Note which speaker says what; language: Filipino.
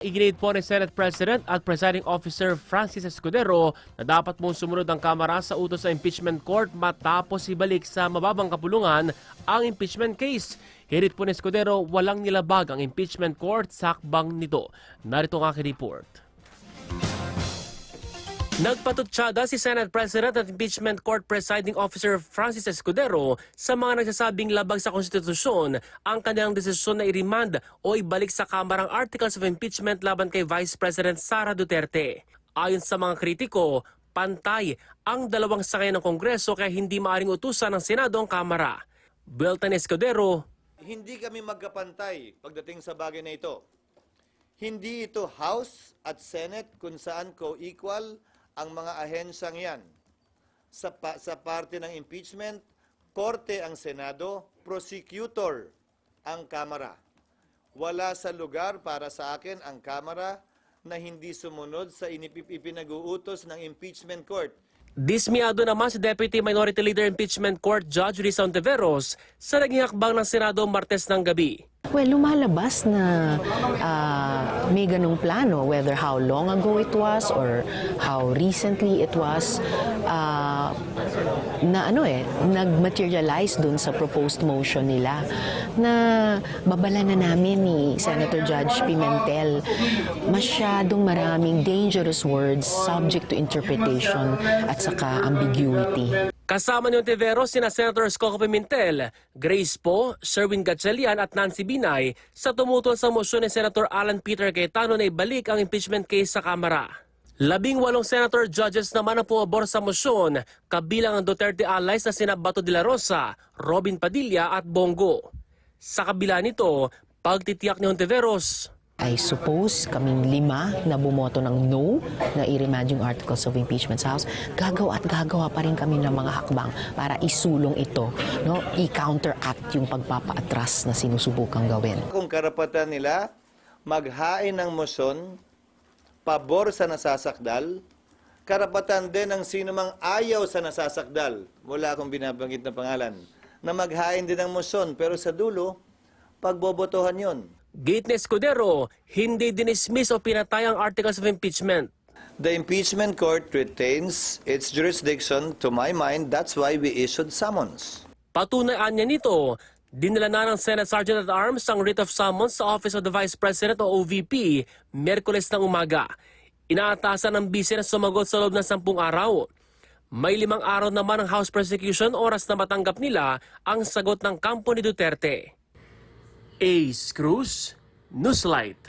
Speaker 1: Iginit po ni Senate President at Presiding Officer Francis Escudero na dapat mong sumunod ang Kamara sa utos sa impeachment court matapos ibalik sa mababang kapulungan ang impeachment case. Hirit po ni Escudero, walang nilabag ang impeachment court sa hakbang nito. Narito ang aking report. Nagpatutsyada si Senate President at Impeachment Court Presiding Officer Francis Escudero sa mga nagsasabing labag sa konstitusyon ang kanilang desisyon na i-remand o ibalik sa Kamara ang Articles of Impeachment laban kay Vice President Sara Duterte. Ayon sa mga kritiko, pantay ang dalawang sakay ng Kongreso kaya hindi maaring utusan ng Senado ang Kamara. Buelta ni Escudero,
Speaker 2: hindi kami magkapantay pagdating sa bagay na ito. Hindi ito House at Senate kung saan co-equal ang mga ahensyang yan. Sa parte ng impeachment, korte ang Senado, prosecutor ang Kamara. Wala sa lugar para sa akin ang Kamara na hindi sumunod sa ipinag-uutos ng impeachment court.
Speaker 1: dismiyado naman si Deputy Minority Leader Impeachment Court Judge Risa Ontiveros sa naging hakbang ng Senado Martes ng gabi.
Speaker 3: Well, lumalabas na may ganung plano, whether how long ago it was or how recently it was, nag-materialize dun sa proposed motion nila na babala na namin ni Senator Judge Pimentel. Masyadong maraming dangerous words subject to interpretation at saka ambiguity.
Speaker 1: Kasama ni Ontiveros sina Senators Coco Pimentel, Grace Poe, Sherwin Gatchalian at Nancy Binay sa tumutol sa motion ni Senator Alan Peter Cayetano na ibalik ang impeachment case sa Kamara. 18 senator judges naman ang pumabor sa motion, kabilang ang Duterte allies na sina Bato de la Rosa, Robin Padilla at Bongo. Sa kabila nito, pagtitiyak ni Ontiveros,
Speaker 3: I suppose kaming 5 na bumoto ng no na i-remand yung articles of impeachment sa House, gagawa pa rin kami ng mga hakbang para isulong ito, no? I-counteract yung pagpapaatras na sinusubukang gawin.
Speaker 2: Kung karapatan nila maghain ng motion pabor sa nasasakdal, karapatan din ng sino mang ayaw sa nasasakdal, wala akong binabanggit na pangalan, na maghain din ng motion, pero sa dulo, pagbobotohan yon.
Speaker 1: Gate ni Escudero, hindi dinismiss o pinatay ang articles of impeachment.
Speaker 2: The impeachment court retains its jurisdiction, to my mind, that's why we issued summons.
Speaker 1: Patunayaan niya nito, dinala na ng Senate Sergeant at Arms ang writ of summons sa Office of the Vice President o OVP, Miyerkules ng umaga. Inaatasan ng bise na sumagot sa loob ng 10 araw. May 5 araw naman ang House prosecution oras na matanggap nila ang sagot ng kampo ni Duterte. Ace Cruz, Newslight.